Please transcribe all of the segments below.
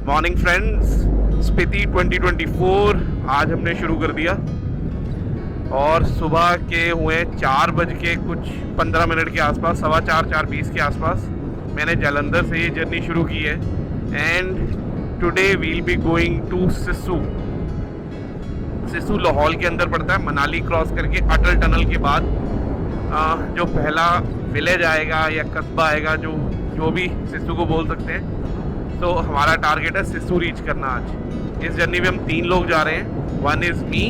Morning friends, Spiti 2024 आज हमने शुरू कर दिया और सुबह के हुए 4:15 के आसपास, 4:15 के आसपास मैंने जालंधर से ये जर्नी शुरू की है। And today we'll be going to Sissu. Sissu Lahaul के अंदर पड़ता है, मनाली क्रॉस करके अटल टनल के बाद जो पहला विलेज आएगा या कस्बा आएगा, जो भी सिस्सू को बोल सकते हैं। तो हमारा टारगेट है सिस्सू रीच करना आज। इस जर्नी में हम 3 लोग जा रहे हैं। वन इज़ मी,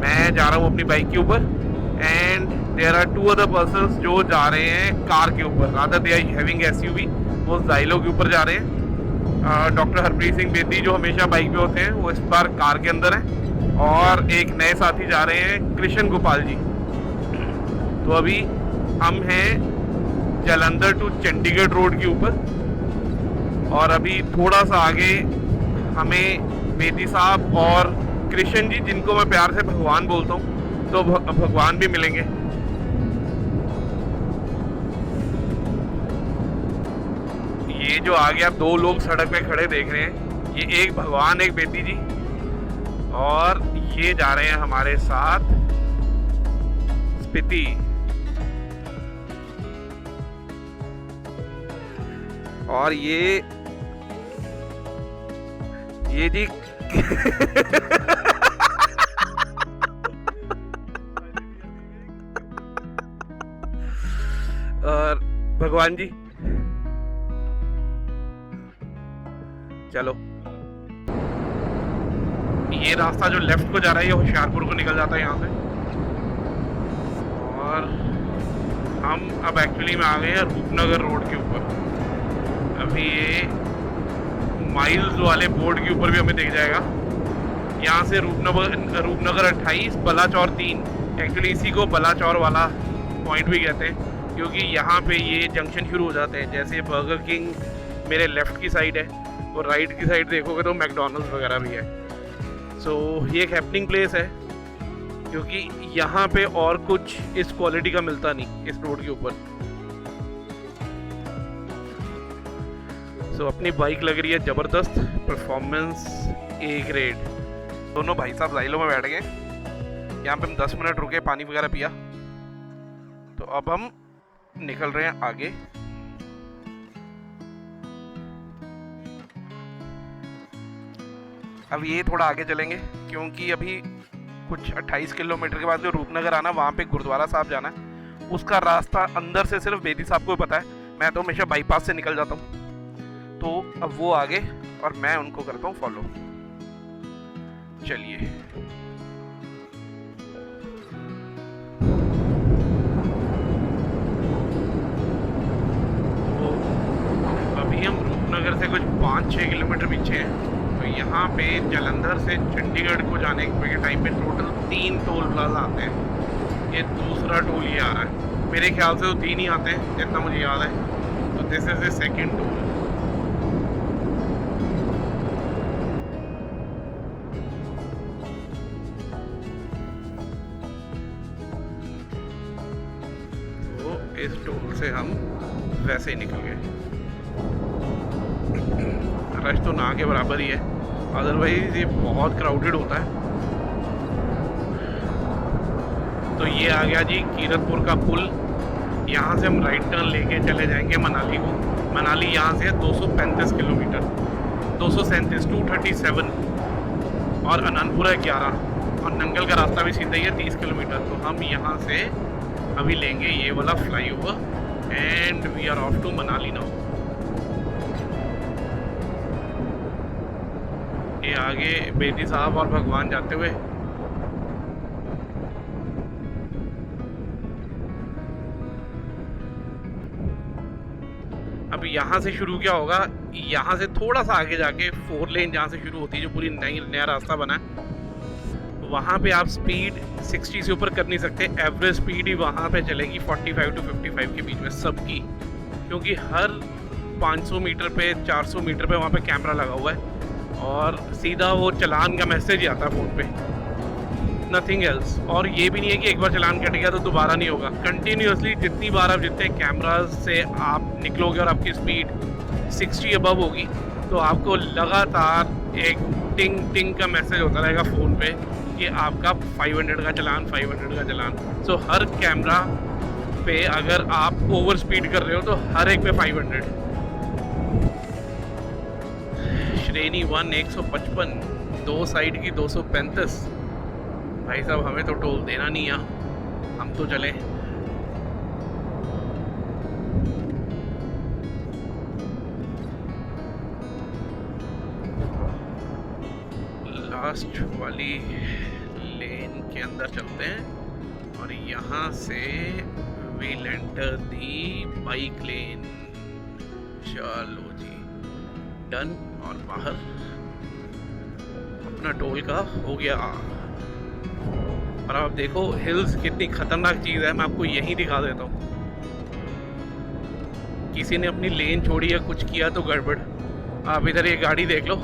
मैं जा रहा हूँ अपनी बाइक के ऊपर, and there are 2 other persons जो जा रहे हैं कार के ऊपर। Rather they are having SUV, वो जाइलो के ऊपर जा रहे हैं। डॉक्टर हरप्रीत सिंह बेदी जो हमेशा बाइक पे होते हैं, वो इस बार कार के अंदर हैं। और एक नए साथी जा रहे हैं, कृष्ण गोपाल जी। तो अभी हम हैं जालंधर टू चंडीगढ़ रोड के ऊपर, और अभी थोड़ा सा आगे हमें बेदी साहब और कृष्ण जी, जिनको मैं प्यार से भगवान बोलता हूँ, तो भगवान भी मिलेंगे। ये जो आगे आप 2 लोग सड़क पे खड़े देख रहे हैं, ये एक भगवान, एक बेदी जी, और ये जा रहे हैं हमारे साथ स्पीति। और ये जी और भगवान जी। चलो, ये रास्ता जो लेफ्ट को जा रहा है ये होशियारपुर को निकल जाता है यहाँ से। और हम अब एक्चुअली में आ गए हैं रूपनगर रोड के ऊपर। अभी ये माइल्स वाले बोर्ड के ऊपर भी हमें दिख जाएगा। यहाँ से रूपनगर 28, बलाचौर 3। एक्चुअली इसी को बलाचौर वाला पॉइंट भी कहते हैं, क्योंकि यहाँ पे ये जंक्शन शुरू हो जाते हैं। जैसे बर्गर किंग मेरे लेफ़्ट की साइड है, और राइट की साइड देखोगे तो मैकडोनल्ड्स वगैरह भी है। सो ये एक हैपनिंग प्लेस है, क्योंकि यहाँ पे और कुछ इस क्वालिटी का मिलता नहीं इस रोड के ऊपर। सो अपनी बाइक लग रही है ज़बरदस्त, परफॉर्मेंस A ग्रेड। दोनों भाई साहब जाइलो में बैठ गए। यहाँ पे हम 10 मिनट रुके, पानी वगैरह पिया। तो अब हम निकल रहे हैं आगे। अब ये थोड़ा आगे चलेंगे, क्योंकि अभी कुछ 28 किलोमीटर के बाद जो रूपनगर आना, वहाँ पे गुरुद्वारा साहब जाना है। उसका रास्ता अंदर से सिर्फ बेदी साहब को पता है, मैं तो हमेशा बाईपास से निकल जाता हूँ। तो अब वो आगे और मैं उनको करता हूँ फॉलो। चलिए, तो अभी हम रूपनगर से कुछ 5-6 किलोमीटर पीछे हैं। तो यहाँ पे जालंधर से चंडीगढ़ को जाने के टाइम पे टोटल 3 टोल प्लाजा आते हैं। ये दूसरा टोल ये आ रहा है। मेरे ख्याल से तो 3 ही आते हैं जितना मुझे याद है। तो this is the second toll. तो इस टोल से हम वैसे ही निकल गए। रश तो ना के बराबर ही है, अदरवाइज ये बहुत क्राउडेड होता है। तो ये आ गया जी कीरतपुर का पुल। यहाँ से हम राइट टर्न लेके चले जाएंगे मनाली को। मनाली यहाँ से है 235 किलोमीटर, 237, 237, और अनंतपुरा 11, और नंगल का रास्ता भी सीधा ही है 30 किलोमीटर। तो हम यहाँ से अभी लेंगे ये वाला flyover, and we are off to Manali now. ये आगे बेदी साहब और भगवान जाते हुए। अब यहाँ से शुरू क्या होगा, यहाँ से थोड़ा सा आगे जाके 4 लेन जहाँ से शुरू होती है, जो पूरी नया रास्ता बना है, वहाँ पे आप स्पीड 60 से ऊपर कर नहीं सकते। एवरेज स्पीड ही वहाँ पे चलेगी 45 to 55 के बीच में सबकी, क्योंकि हर 500 मीटर पे, 400 मीटर पे वहाँ पे कैमरा लगा हुआ है, और सीधा वो चालान का मैसेज ही आता है फ़ोन पे, नथिंग एल्स। और ये भी नहीं है कि एक बार चालान कट गया तो दोबारा नहीं होगा। कंटिन्यूसली जितनी बार आप जितने कैमराज से आप निकलोगे और आपकी स्पीड 60 अबव होगी, तो आपको लगातार एक टिंग टिंग का मैसेज होता रहेगा फ़ोन पे कि आपका 500 का चलान, 500 का चलान। सो हर कैमरा पे अगर आप ओवर स्पीड कर रहे हो तो हर एक पे 500। श्रेणी 1 155, दो साइड की 235। भाई साहब हमें तो टोल देना नहीं है, हम तो चले। लास्ट वाली लेन के अंदर चलते हैं और यहाँ से वील एंटर दी बाइक लेन। चलो जी, डन। और बाहर अपना टोल का हो गया। और आप देखो हिल्स कितनी खतरनाक चीज़ है, मैं आपको यहीं दिखा देता हूँ। किसी ने अपनी लेन छोड़ी या कुछ किया तो गड़बड़। आप इधर ये गाड़ी देख लो,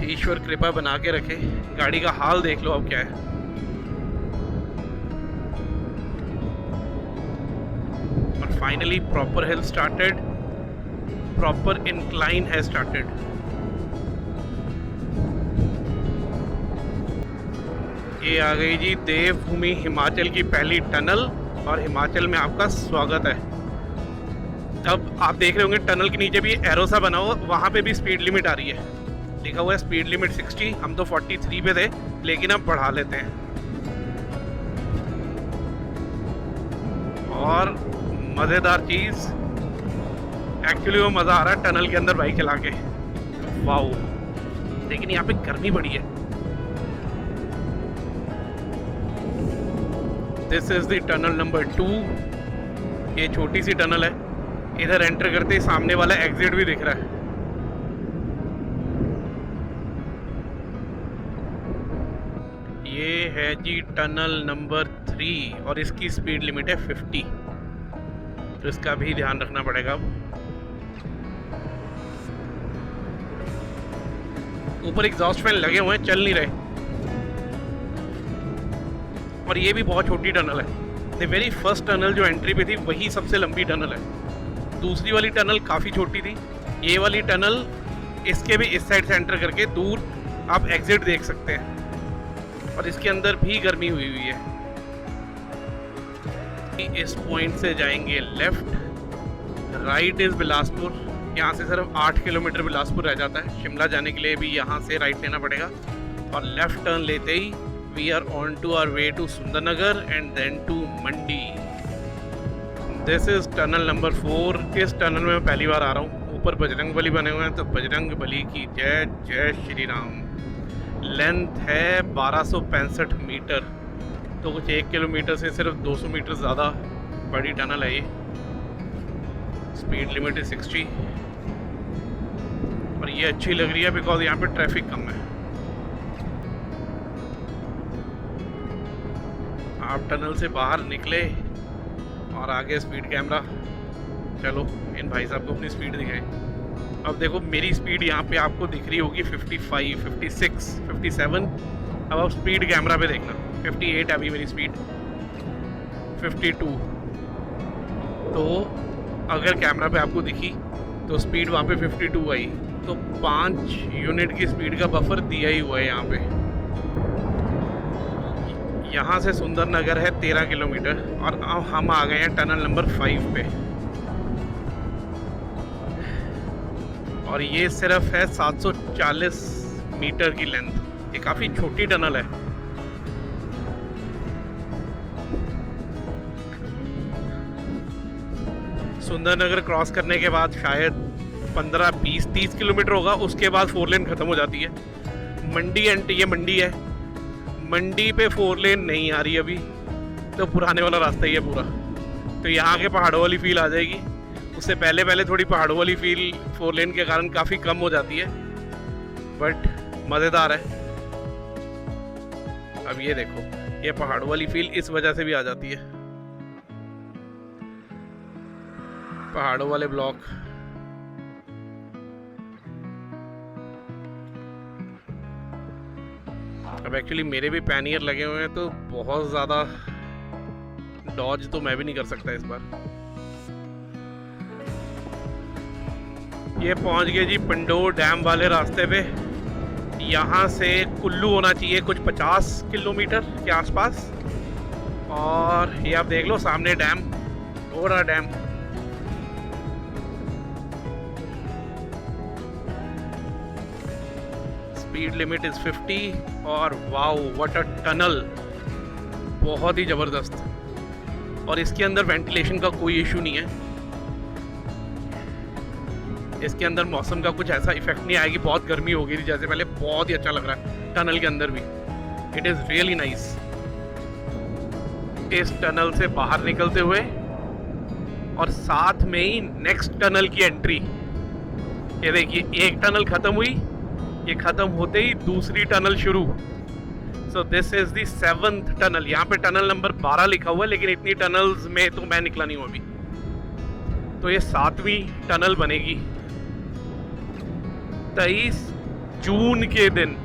ईश्वर कृपा बना के रखे। गाड़ी का हाल देख लो अब क्या है। और finally proper hill started, proper incline है स्टार्टेड। ये आ गई जी देवभूमि हिमाचल की पहली टनल और हिमाचल में आपका स्वागत है। अब आप देख रहे होंगे टनल के नीचे भी एरो सा बना हुआ, वहाँ पे भी स्पीड लिमिट आ रही है, लिखा हुआ है स्पीड लिमिट 60। हम तो 43 पे थे, लेकिन अब बढ़ा लेते हैं। और मज़ेदार चीज़, एक्चुअली वो मज़ा आ रहा है टनल के अंदर बाइक चला के। वाओ, लेकिन यहाँ पे गर्मी बड़ी है। This is the tunnel number 2। ये छोटी सी टनल है। इधर एंटर करते ही सामने वाला एग्जिट भी दिख रहा है। ये है जी टनल नंबर 3 और इसकी स्पीड लिमिट है 50, तो इसका भी ध्यान रखना पड़ेगा। अब ऊपर एग्जॉस्ट फैन लगे हुए हैं, चल नहीं रहे। और ये भी बहुत छोटी टनल है। द वेरी फर्स्ट टनल जो एंट्री पे थी वही सबसे लंबी टनल है। दूसरी वाली टनल काफ़ी छोटी थी। ये वाली टनल इसके भी इस साइड से एंटर करके दूर आप एग्जिट देख सकते हैं। और इसके अंदर भी गर्मी हुई हुई है। इस पॉइंट से जाएंगे लेफ्ट, राइट इज बिलासपुर। यहाँ से सिर्फ 8 किलोमीटर बिलासपुर रह जाता है। शिमला जाने के लिए भी यहाँ से राइट लेना पड़ेगा। और लेफ्ट टर्न लेते ही we are on to our way to Sundernagar and then to Mandi. This is tunnel number 4। इस टनल में मैं पहली बार आ रहा हूँ। ऊपर बजरंग बली बने हुए हैं, तो बजरंग बली की जय जय श्री राम। लेंथ है 1265 मीटर, तो कुछ 1 किलोमीटर से सिर्फ 200 मीटर ज़्यादा बड़ी टनल है ये। स्पीड लिमिट है 60 और ये अच्छी लग रही है बिकॉज यहाँ पे ट्रैफिक कम है। आप टनल से बाहर निकले और आगे स्पीड कैमरा। चलो इन भाई साहब को अपनी स्पीड दिखाएं। अब देखो मेरी स्पीड यहाँ पे आपको दिख रही होगी 55, 56, 57। अब आप स्पीड कैमरा पे देखना, 58 अभी मेरी स्पीड, 52। तो अगर कैमरा पे आपको दिखी तो स्पीड वहाँ पे 52 आई, तो 5 यूनिट की स्पीड का बफर दिया ही हुआ है यहाँ पे। यहाँ से सुंदरनगर है 13 किलोमीटर और अब हम आ गए हैं टनल नंबर 5 पे। और ये सिर्फ है 740 मीटर की लेंथ। ये काफ़ी छोटी टनल है। सुंदरनगर क्रॉस करने के बाद शायद 15, 20, 30 किलोमीटर होगा, उसके बाद 4 लेन ख़त्म हो जाती है। मंडी ये मंडी है। मंडी पे 4 लेन नहीं आ रही अभी, तो पुराने वाला रास्ता ही है पूरा। तो यहाँ के पहाड़ों वाली फील आ जाएगी। उससे पहले थोड़ी पहाड़ों वाली फील 4 लेन के कारण काफ़ी कम हो जाती है, बट मज़ेदार है। अब ये देखो, ये पहाड़ों वाली फील इस वजह से भी आ जाती है, पहाड़ों वाले ब्लॉक। अब एक्चुअली मेरे भी पैनियर लगे हुए हैं, तो बहुत ज़्यादा डॉज तो मैं भी नहीं कर सकता इस बार। ये पहुंच गए जी पिंडोर डैम वाले रास्ते पे। यहाँ से कुल्लू होना चाहिए कुछ 50 किलोमीटर के आसपास। और ये आप देख लो सामने डैम, घोड़ा डैम। स्पीड लिमिट इज 50 और वाओ व्हाट अ टनल, बहुत ही ज़बरदस्त। और इसके अंदर वेंटिलेशन का कोई इशू नहीं है। इसके अंदर मौसम का कुछ ऐसा इफेक्ट नहीं आएगी, बहुत गर्मी हो गई थी जैसे पहले, बहुत ही अच्छा लग रहा है टनल के अंदर भी। It is really nice. इस टनल से बाहर निकलते हुए और साथ में ही नेक्स्ट टनल की एंट्री। ये देखिए, एक टनल खत्म हुई, ये खत्म होते ही दूसरी टनल शुरू। So this is the 7th tunnel. यहाँ पे टनल नंबर 12 लिखा हुआ है, लेकिन इतनी टनल्स में तो मैं निकला नहीं हूँ अभी। तो ये 7वीं टनल बनेगी 23 जून के दिन।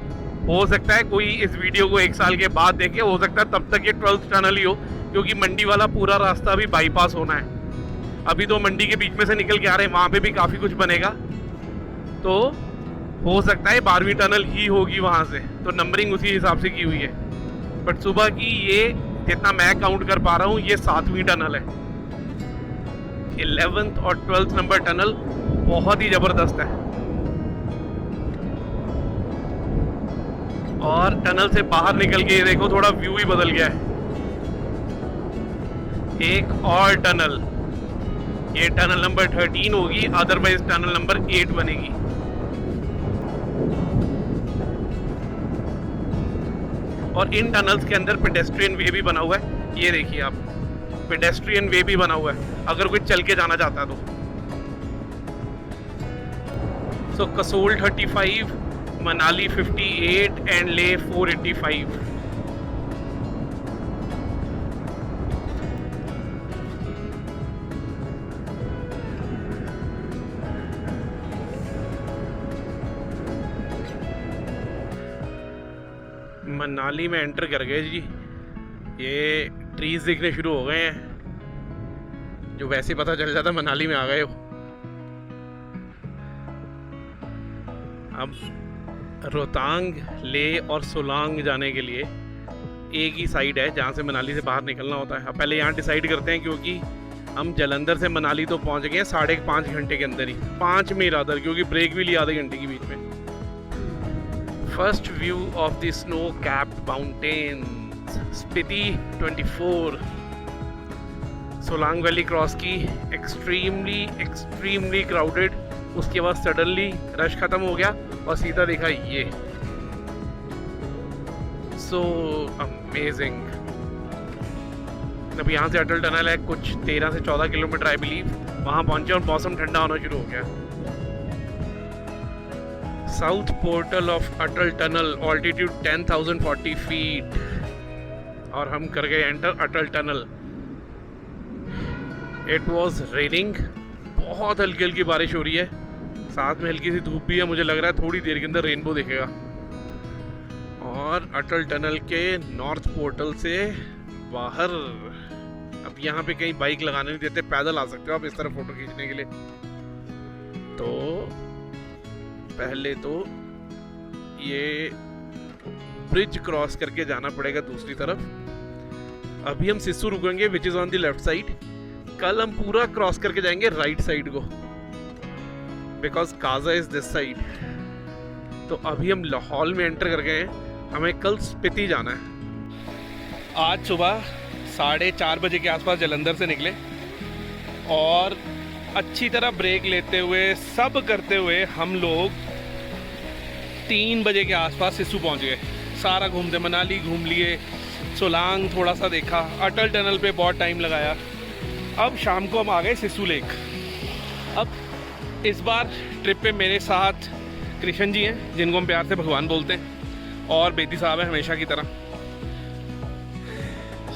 हो सकता है कोई इस वीडियो को 1 साल के बाद देखे, हो सकता है तब तक ये 12th टनल ही हो, क्योंकि मंडी वाला पूरा रास्ता अभी बाईपास होना है। अभी तो मंडी के बीच में से निकल के आ रहे हैं, वहाँ पे भी काफ़ी कुछ बनेगा। तो हो सकता है 12वीं टनल ही होगी वहाँ से, तो नंबरिंग उसी हिसाब से की हुई है। बट सुबह की ये जितना मैं काउंट कर पा रहा हूँ, ये 7वीं टनल है। 11th और 12th नंबर टनल बहुत ही ज़बरदस्त है। और टनल से बाहर निकल के ये देखो, थोड़ा व्यू ही बदल गया है। एक और टनल, ये टनल नंबर 13 होगी, अदरवाइज टनल नंबर 8 बनेगी। और इन टनल्स के अंदर पेडेस्ट्रियन वे भी बना हुआ है। ये देखिए आप, पेडेस्ट्रियन वे भी बना हुआ है अगर कोई चल के जाना चाहता है तो। सो कसोल 35, मनाली 58 एंड ले 485। मनाली में एंटर कर गए जी। ये ट्रीज दिखने शुरू हो गए हैं, जो वैसे पता चल जाता मनाली में आ गए हो। अब रोहतांग, ले और सोलांग जाने के लिए एक ही साइड है जहाँ से मनाली से बाहर निकलना होता है। अब पहले यहाँ डिसाइड करते हैं, क्योंकि हम जालंधर से मनाली तो पहुँच गए हैं 5.5 घंटे के अंदर ही, 5 में इरादर, क्योंकि ब्रेक भी लिया आधे घंटे के बीच में। First view of the snow capped mountains, Spiti 24। Solang valley cross की, एक्सट्रीमली क्राउडेड। उसके बाद सडनली रश खत्म हो गया और सीधा देखा ये, सो अमेजिंग। अब यहाँ से अटल टनल है कुछ 13 से 14 किलोमीटर आई बिलीव। वहाँ पहुँचे और मौसम ठंडा होना शुरू हो गया। South portal of Atal tunnel, altitude 10,040 feet. और हम कर गए enter Atal tunnel. It was raining, बहुत हल्की हल्की बारिश हो रही है, साथ में हल्की सी धूप भी है। मुझे लग रहा है थोड़ी देर के अंदर रेनबो दिखेगा। और अटल टनल के नॉर्थ पोर्टल से बाहर, अब यहाँ पे कहीं बाइक लगाने नहीं देते, पैदल आ सकते हो आप इस तरह फोटो खींचने के लिए। तो पहले तो ये ब्रिज क्रॉस करके जाना पड़ेगा दूसरी तरफ। अभी हम सिस्सू रुकेंगे, which is on the left side. कल हम पूरा क्रॉस करके जाएंगे राइट साइड को, because Kaza is this side. तो अभी हम लाहौल में एंटर कर गए हैं, हमें कल स्पीति जाना है। आज सुबह 4:30 बजे के आसपास जालंधर से निकले और अच्छी तरह ब्रेक लेते हुए, सब करते हुए हम लोग 3 बजे के आसपास सिस्सू पहुंच गए। सारा घूमते, मनाली घूम लिए, सोलांग थोड़ा सा देखा, अटल टनल पे बहुत टाइम लगाया। अब शाम को हम आ गए सिस्सू लेक। अब इस बार ट्रिप पे मेरे साथ कृष्ण जी हैं, जिनको हम प्यार से भगवान बोलते हैं, और बेदी साहब हैं हमेशा की तरह।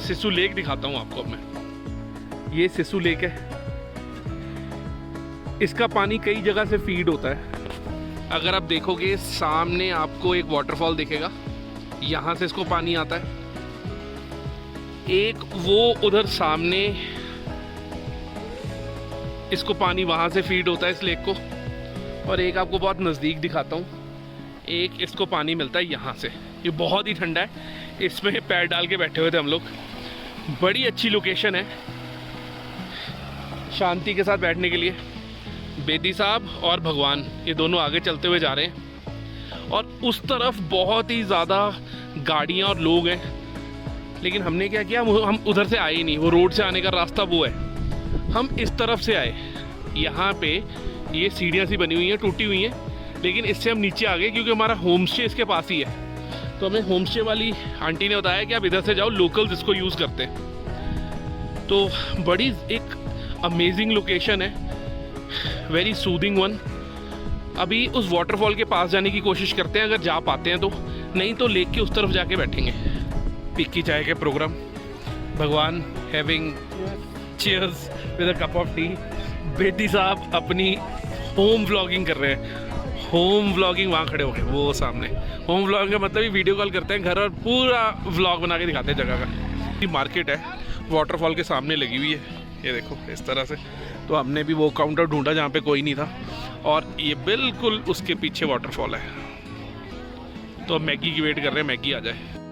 सिस्सू लेक दिखाता हूँ आपको अब मैं। ये सिस्सू लेक है, इसका पानी कई जगह से फीड होता है। अगर आप देखोगे सामने आपको एक वाटरफॉल दिखेगा, यहाँ से इसको पानी आता है। एक वो उधर सामने इसको पानी वहाँ से फीड होता है इस लेक को। और एक आपको बहुत नज़दीक दिखाता हूँ। एक इसको पानी मिलता है यहाँ से, ये बहुत ही ठंडा है, इसमें पैर डाल के बैठे हुए थे हम लोग। बड़ी अच्छी लोकेशन है शांति के साथ बैठने के लिए। बेदी साहब और भगवान ये दोनों आगे चलते हुए जा रहे हैं और उस तरफ बहुत ही ज़्यादा गाड़ियाँ और लोग हैं, लेकिन हमने क्या किया, हम उधर से आए ही नहीं। वो रोड से आने का रास्ता वो है, हम इस तरफ से आए। यहाँ पे ये सीढ़ियाँ सी बनी हुई हैं, टूटी हुई हैं, लेकिन इससे हम नीचे आ गए क्योंकि हमारा होम स्टे इसके पास ही है। तो हमें होम स्टे वाली आंटी ने बताया कि आप इधर से जाओ, लोकल्स इसको यूज़ करते हैं। तो बड़ी एक अमेजिंग लोकेशन है, वेरी सूदिंग वन। अभी उस वाटरफॉल के पास जाने की कोशिश करते हैं अगर जा पाते हैं तो, नहीं तो लेक के उस तरफ जाके बैठेंगे। पिक्की चाय के प्रोग्राम, भगवान having cheers with a cup of T. Bedi साहब अपनी होम व्लॉगिंग कर रहे हैं। होम व्लॉगिंग वहाँ खड़े हो गए वो सामने। होम व्लॉगिंग का मतलब ही वीडियो कॉल करते हैं घर और पूरा व्लॉग बना के दिखाते हैं जगह का। ये मार्केट है, वाटरफॉल के सामने लगी हुई है, ये देखो इस तरह से। तो हमने भी वो काउंटर ढूंढा जहाँ पे कोई नहीं था और ये बिल्कुल उसके पीछे वाटरफॉल है। तो अब मैगी की वेट कर रहे हैं, मैगी आ जाए।